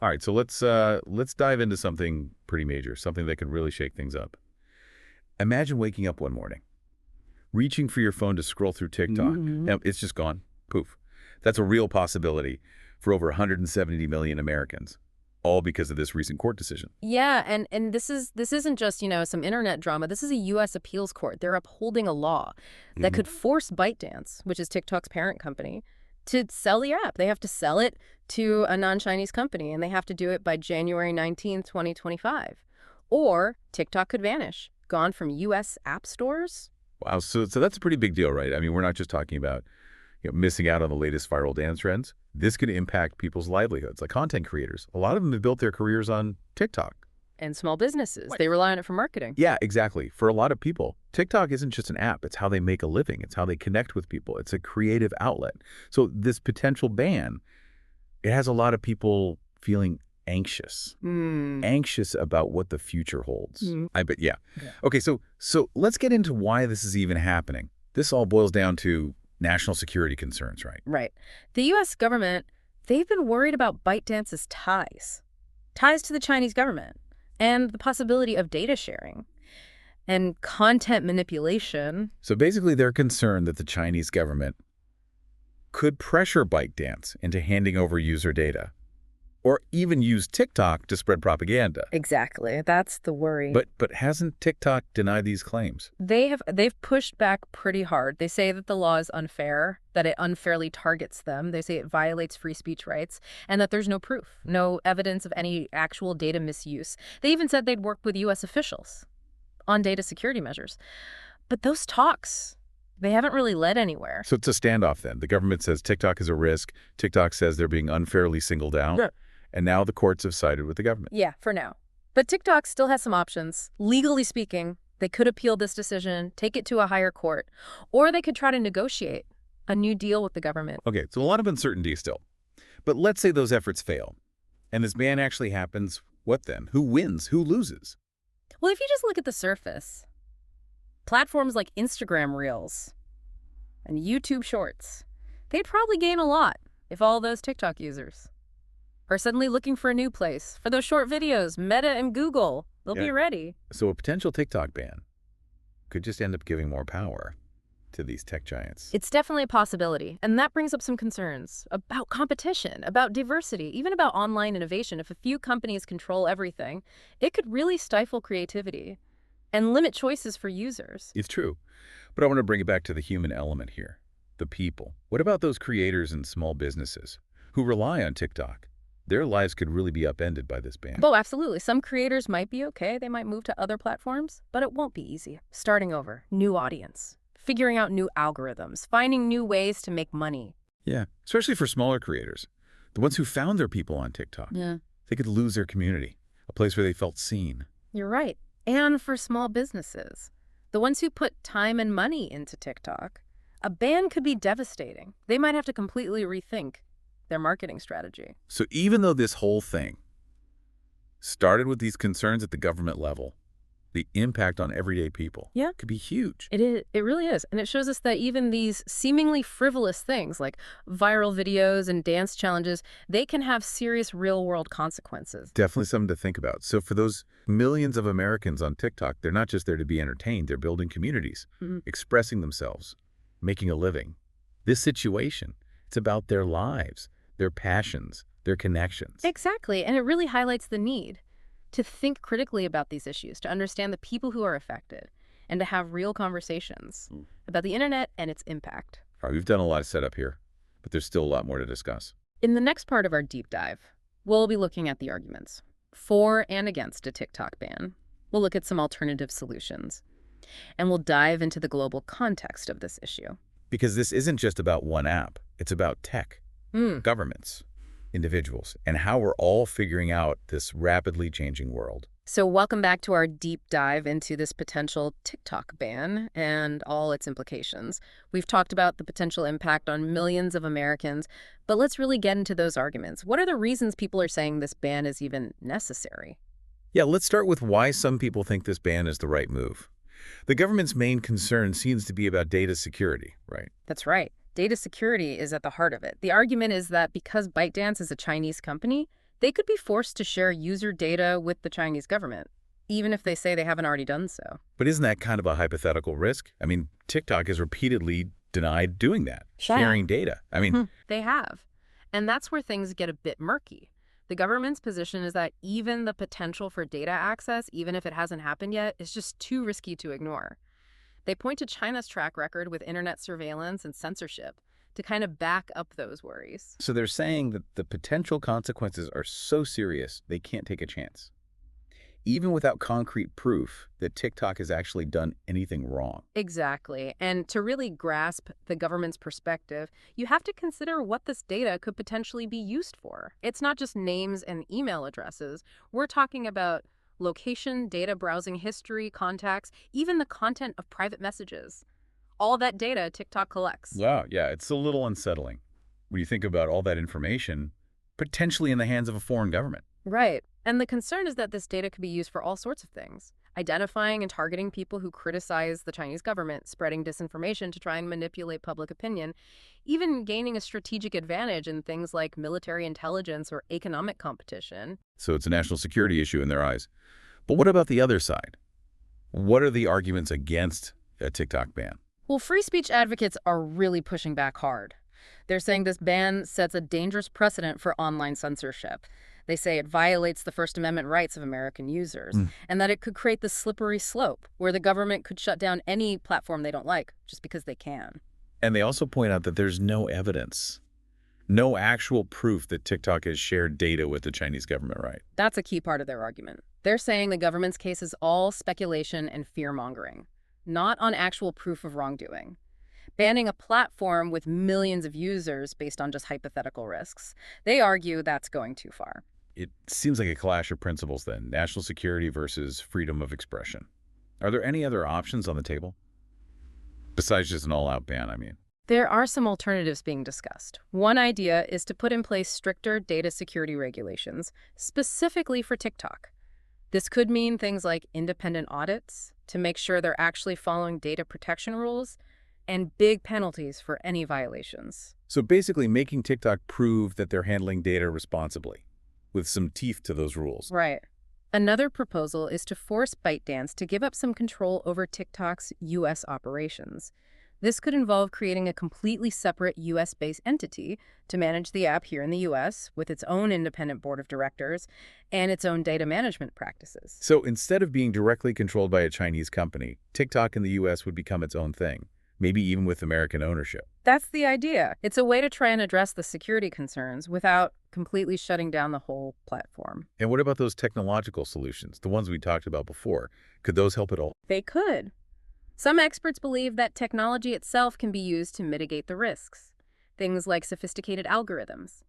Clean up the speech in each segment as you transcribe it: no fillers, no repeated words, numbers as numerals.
All right, so let's dive into something pretty major, something that could really shake things up. Imagine waking up one morning, reaching for your phone to scroll through TikTok. Mhm. And it's just gone. Poof. That's a real possibility for over 170 million Americans, all because of this recent court decision. Yeah, and this isn't just, some internet drama. This is a US appeals court. They're upholding a law that Mhm. could force ByteDance, which is TikTok's parent company, to sell the app. They have to sell it to a non-Chinese company, and they have to do it by January 19th, 2025. Or TikTok could vanish, gone from US app stores. Wow, so that's a pretty big deal, right? I mean, we're not just talking about missing out on the latest viral dance trends. This could impact people's livelihoods, like content creators. A lot of them have built their careers on TikTok. And small businesses. Right. They rely on it for marketing. Yeah, exactly. For a lot of people, TikTok isn't just an app. It's how they make a living. It's how they connect with people. It's a creative outlet. So this potential ban, it has a lot of people feeling anxious. Hmm. Anxious about what the future holds. Mm. I bet, yeah. Yeah. Okay, so let's get into why this is even happening. This all boils down to national security concerns, right? Right. The U.S. government, they've been worried about ByteDance's ties to the Chinese government, and the possibility of data sharing and content manipulation. So basically, they're concerned that the Chinese government could pressure ByteDance into handing over user data, or even use TikTok to spread propaganda. Exactly. That's the worry. But hasn't TikTok denied these claims? They've pushed back pretty hard. They say that the law is unfair, that it unfairly targets them. They say it violates free speech rights, and that there's no proof, no evidence of any actual data misuse. They even said they'd work with U.S. officials on data security measures. But those talks, they haven't really led anywhere. So it's a standoff then. The government says TikTok is a risk. TikTok says they're being unfairly singled out. Yeah. And now the courts have sided with the government. Yeah, for now. But TikTok still has some options. Legally speaking, they could appeal this decision, take it to a higher court, or they could try to negotiate a new deal with the government. Okay, so a lot of uncertainty still. But let's say those efforts fail, and this ban actually happens. What then? Who wins? Who loses? Well, if you just look at the surface, platforms like Instagram Reels and YouTube Shorts, they'd probably gain a lot if all those TikTok users are suddenly looking for a new place. For those short videos, Meta and Google, they'll be ready. So a potential TikTok ban could just end up giving more power to these tech giants. It's definitely a possibility, and that brings up some concerns about competition, about diversity, even about online innovation. If a few companies control everything, it could really stifle creativity and limit choices for users. It's true. But I want to bring it back to the human element here, the people. What about those creators and small businesses who rely on TikTok? Their lives could really be upended by this ban. Oh, absolutely. Some creators might be okay. They might move to other platforms, but it won't be easy. Starting over, new audience, figuring out new algorithms, finding new ways to make money. Yeah, especially for smaller creators, the ones who found their people on TikTok. Yeah. They could lose their community, a place where they felt seen. You're right. And for small businesses, the ones who put time and money into TikTok, a ban could be devastating. They might have to completely rethink their marketing strategy. So even though this whole thing started with these concerns at the government level, the impact on everyday people could be huge. It really is. And it shows us that even these seemingly frivolous things like viral videos and dance challenges, they can have serious real-world consequences. Definitely something to think about. So for those millions of Americans on TikTok, they're not just there to be entertained. They're building communities, expressing themselves, making a living. This situation, it's about their lives, their passions, their connections. Exactly. And it really highlights the need to think critically about these issues, to understand the people who are affected, and to have real conversations about the internet and its impact. All right, we've done a lot of setup here, but there's still a lot more to discuss. In the next part of our deep dive, we'll be looking at the arguments for and against a TikTok ban. We'll look at some alternative solutions, and we'll dive into the global context of this issue. Because this isn't just about one app. It's about tech, governments, individuals, and how we're all figuring out this rapidly changing world. So welcome back to our deep dive into this potential TikTok ban and all its implications. We've talked about the potential impact on millions of Americans, but let's really get into those arguments. What are the reasons people are saying this ban is even necessary? Yeah, let's start with why some people think this ban is the right move. The government's main concern seems to be about data security, right? That's right. Data security is at the heart of it. The argument is that because ByteDance is a Chinese company, They could be forced to share user data with the Chinese government, even if they say they haven't already done so. But isn't that kind of a hypothetical risk? I mean, TikTok has repeatedly denied doing that, Yeah. sharing data. I mean, They have. And that's where things get a bit murky. The government's position is that even the potential for data access, even if it hasn't happened yet, is just too risky to ignore. They point to China's track record with internet surveillance and censorship to kind of back up those worries. so they're saying that the potential consequences are so serious, they can't take a chance, even without concrete proof that TikTok has actually done anything wrong. Exactly. And to really grasp the government's perspective, you have to consider what this data could potentially be used for. It's not just names and email addresses. We're talking about location, data browsing history, contacts, even the content of private messages. All that data TikTok collects. Wow, yeah, it's a little unsettling when you think about all that information potentially in the hands of a foreign government. Right. And the concern is that this data could be used for all sorts of things. Identifying and targeting people who criticize the Chinese government, spreading disinformation to try and manipulate public opinion, even gaining a strategic advantage in things like military intelligence or economic competition. So it's a national security issue in their eyes. But what about the other side? What are the arguments against a TikTok ban? Well, free speech advocates are really pushing back hard. They're saying this ban sets a dangerous precedent for online censorship. They say it violates the First Amendment rights of American users, and that it could create this slippery slope where the government could shut down any platform they don't like just because they can. And they also point out that there's no evidence, no actual proof that TikTok has shared data with the Chinese government, right? That's a key part of their argument. They're saying the government's case is all speculation and fear-mongering, not on actual proof of wrongdoing. Banning a platform with millions of users based on just hypothetical risks, they argue that's going too far. It seems like a clash of principles then, national security versus freedom of expression. Are there any other options on the table? Besides just an all-out ban, I mean. There are some alternatives being discussed. One idea is to put in place stricter data security regulations, specifically for TikTok. This could mean things like independent audits to make sure they're actually following data protection rules, and big penalties for any violations. So basically making TikTok prove that they're handling data responsibly, with some teeth to those rules. Right. Another proposal is to force ByteDance to give up some control over TikTok's U.S. operations. This could involve creating a completely separate U.S.-based entity to manage the app here in the U.S. with its own independent board of directors and its own data management practices. So instead of being directly controlled by a Chinese company, TikTok in the U.S. would become its own thing, maybe even with American ownership. That's the idea. It's a way to try and address the security concerns without completely shutting down the whole platform. And what about those technological solutions, the ones we talked about before? Could those help at all? They could. Some experts believe that technology itself can be used to mitigate the risks. Things like sophisticated algorithms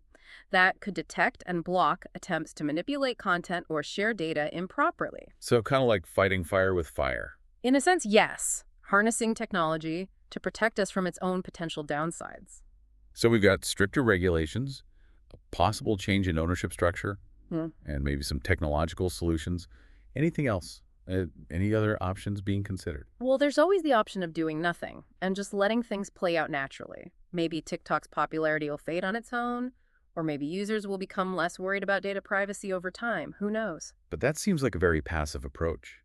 that could detect and block attempts to manipulate content or share data improperly. So kind of like fighting fire with fire. In a sense, yes. Harnessing technology to protect us from its own potential downsides. So we've got stricter regulations, a possible change in ownership structure, and maybe some technological solutions. Anything else? Any other options being considered? Well, there's always the option of doing nothing and just letting things play out naturally. Maybe TikTok's popularity will fade on its own, or maybe users will become less worried about data privacy over time. Who knows? But that seems like a very passive approach.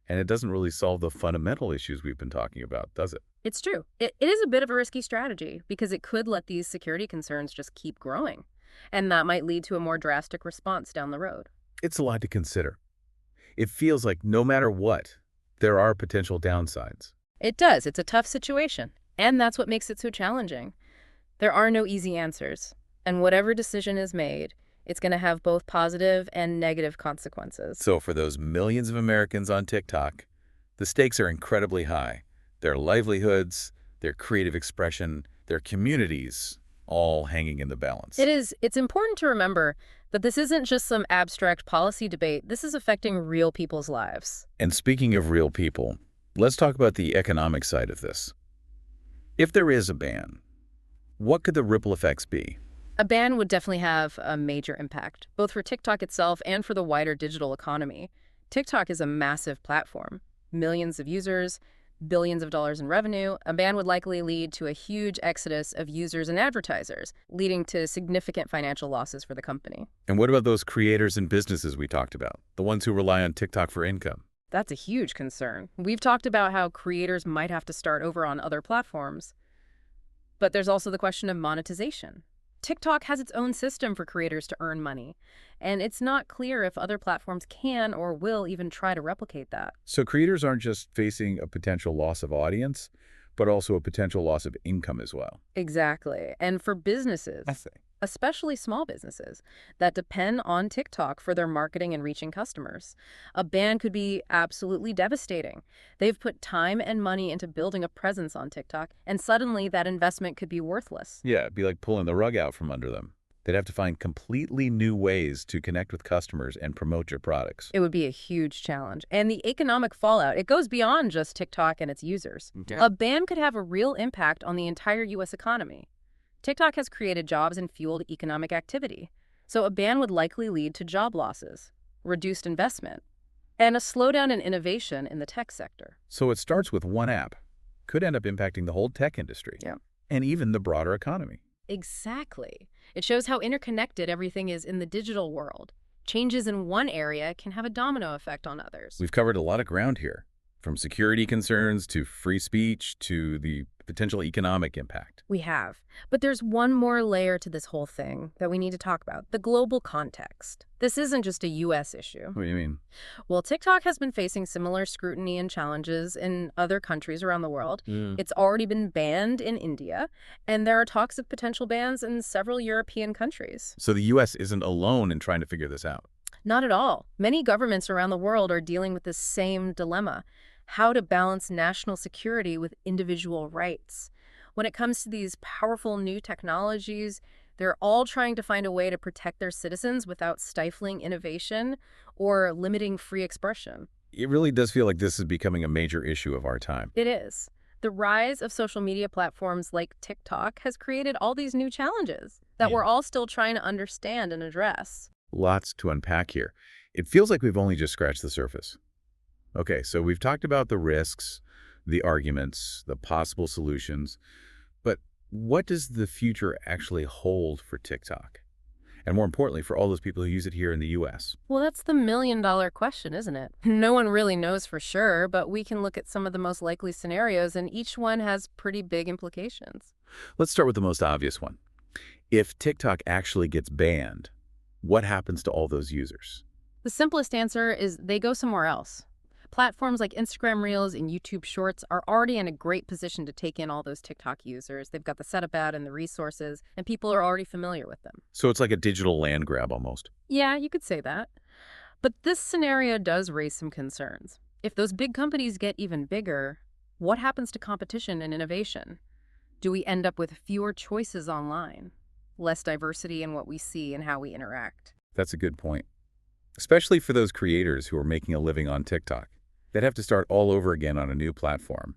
And it doesn't really solve the fundamental issues we've been talking about, does it? It's true. It is a bit of a risky strategy because it could let these security concerns just keep growing. And that might lead to a more drastic response down the road. It's a lot to consider. It feels like no matter what, there are potential downsides. It does. It's a tough situation. And that's what makes it so challenging. There are no easy answers. And whatever decision is made, it's going to have both positive and negative consequences. So for those millions of Americans on TikTok, the stakes are incredibly high. Their livelihoods, their creative expression, their communities, all hanging in the balance. It is. It's important to remember that this isn't just some abstract policy debate. This is affecting real people's lives. And speaking of real people, let's talk about the economic side of this. If there is a ban, what could the ripple effects be? A ban would definitely have a major impact, both for TikTok itself and for the wider digital economy. TikTok is a massive platform, millions of users, billions of dollars in revenue, a ban would likely lead to a huge exodus of users and advertisers, leading to significant financial losses for the company. And what about those creators and businesses we talked about, the ones who rely on TikTok for income? That's a huge concern. We've talked about how creators might have to start over on other platforms, but there's also the question of monetization. TikTok has its own system for creators to earn money, and it's not clear if other platforms can or will even try to replicate that. So creators aren't just facing a potential loss of audience, but also a potential loss of income as well. Exactly. And for businesses, I see. especially small businesses that depend on TikTok for their marketing and reaching customers, a ban could be absolutely devastating. They've put time and money into building a presence on TikTok, and suddenly that investment could be worthless. Yeah, it'd be like pulling the rug out from under them. They'd have to find completely new ways to connect with customers and promote your products. It would be a huge challenge. And the economic fallout, it goes beyond just TikTok and its users. Yeah. A ban could have a real impact on the entire U.S. economy. TikTok has created jobs and fueled economic activity. So a ban would likely lead to job losses, reduced investment, and a slowdown in innovation in the tech sector. So it starts with one app, could end up impacting the whole tech industry, Yeah. and even the broader economy. Exactly. It shows how interconnected everything is in the digital world. Changes in one area can have a domino effect on others. We've covered a lot of ground here, from security concerns to free speech to the potential economic impact. We have. But there's one more layer to this whole thing that we need to talk about, the global context. This isn't just a U.S. issue. What do you mean? Well, TikTok has been facing similar scrutiny and challenges in other countries around the world. It's already been banned in India, and there are talks of potential bans in several European countries. So the U.S. isn't alone in trying to figure this out. Not at all. Many governments around the world are dealing with this same dilemma: how to balance national security with individual rights. When it comes to these powerful new technologies, they're all trying to find a way to protect their citizens without stifling innovation or limiting free expression. It really does feel like this is becoming a major issue of our time. It is. The rise of social media platforms like TikTok has created all these new challenges that Yeah. we're all still trying to understand and address. Lots to unpack here. It feels like we've only just scratched the surface. Okay, so we've talked about the risks, the arguments, the possible solutions, but what does the future actually hold for TikTok? And more importantly, for all those people who use it here in the U.S. Well, that's the million-dollar question, isn't it? No one really knows for sure, but we can look at some of the most likely scenarios, and each one has pretty big implications. Let's start with the most obvious one. If TikTok actually gets banned, what happens to all those users? The simplest answer is they go somewhere else. Platforms like Instagram Reels and YouTube Shorts are already in a great position to take in all those TikTok users. They've got the setup ad and the resources, and people are already familiar with them. So it's like a digital land grab almost. Yeah, you could say that. But this scenario does raise some concerns. If those big companies get even bigger, what happens to competition and innovation? Do we end up with fewer choices online? Less diversity in what we see and how we interact? That's a good point. Especially for those creators who are making a living on TikTok. They'd have to start all over again on a new platform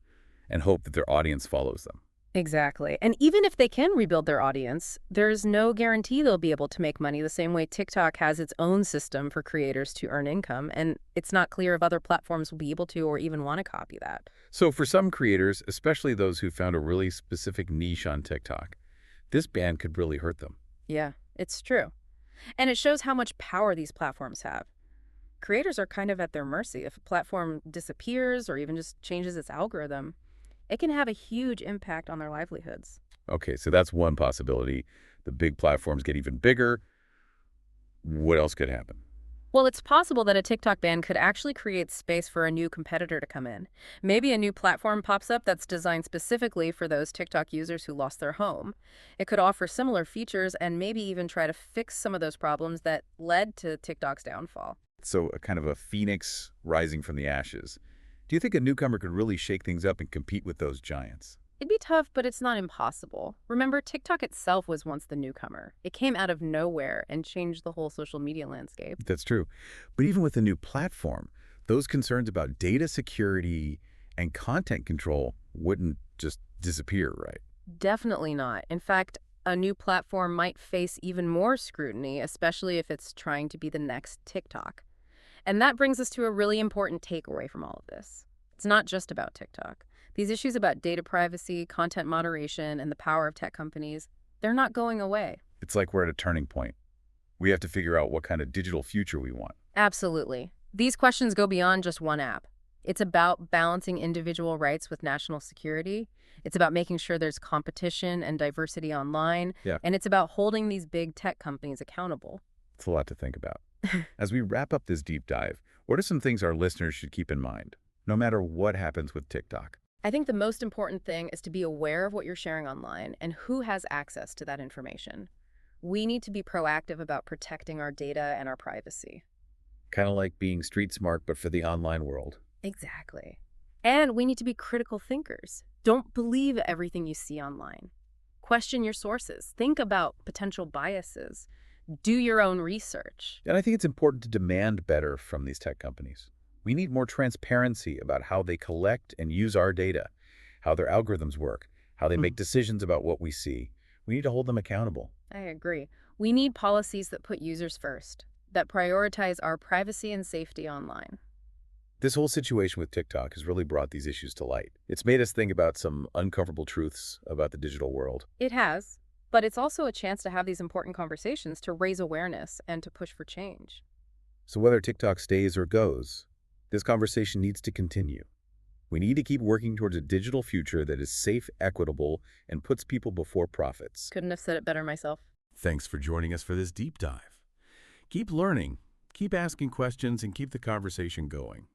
and hope that their audience follows them. Exactly. And even if they can rebuild their audience, there's no guarantee they'll be able to make money the same way TikTok has its own system for creators to earn income, and it's not clear if other platforms will be able to or even want to copy that. So for some creators, especially those who found a really specific niche on TikTok, this ban could really hurt them. Yeah, it's true. And it shows how much power these platforms have. Creators are kind of at their mercy. If a platform disappears or even just changes its algorithm, it can have a huge impact on their livelihoods. Okay, so that's one possibility. The big platforms get even bigger. What else could happen? Well, it's possible that a TikTok ban could actually create space for a new competitor to come in. Maybe a new platform pops up that's designed specifically for those TikTok users who lost their home. It could offer similar features and maybe even try to fix some of those problems that led to TikTok's downfall. So a kind of a phoenix rising from the ashes. Do you think a newcomer could really shake things up and compete with those giants? It'd be tough, but it's not impossible. Remember, TikTok itself was once the newcomer. It came out of nowhere and changed the whole social media landscape. That's true. But even with a new platform, those concerns about data security and content control wouldn't just disappear, right? Definitely not. In fact, a new platform might face even more scrutiny, especially if it's trying to be the next TikTok. And that brings us to a really important takeaway from all of this. It's not just about TikTok. These issues about data privacy, content moderation, and the power of tech companies, they're not going away. It's like we're at a turning point. We have to figure out what kind of digital future we want. Absolutely. These questions go beyond just one app. It's about balancing individual rights with national security. It's about making sure there's competition and diversity online. Yeah. And it's about holding these big tech companies accountable. It's a lot to think about. As we wrap up this deep dive, what are some things our listeners should keep in mind, no matter what happens with TikTok? I think the most important thing is to be aware of what you're sharing online and who has access to that information. We need to be proactive about protecting our data and our privacy. Kind of like being street smart, but for the online world. Exactly. And we need to be critical thinkers. Don't believe everything you see online. Question your sources. Think about potential biases. Do your own research. And I think it's important to demand better from these tech companies. We need more transparency about how they collect and use our data, how their algorithms work, how they make decisions about what we see. We need to hold them accountable. I agree. We need policies that put users first, that prioritize our privacy and safety online. This whole situation with TikTok has really brought these issues to light. It's made us think about some uncomfortable truths about the digital world. It has, but it's also a chance to have these important conversations, to raise awareness and to push for change. So whether TikTok stays or goes, this conversation needs to continue. We need to keep working towards a digital future that is safe, equitable, and puts people before profits. Couldn't have said it better myself. Thanks for joining us for this deep dive. Keep learning, keep asking questions, and keep the conversation going.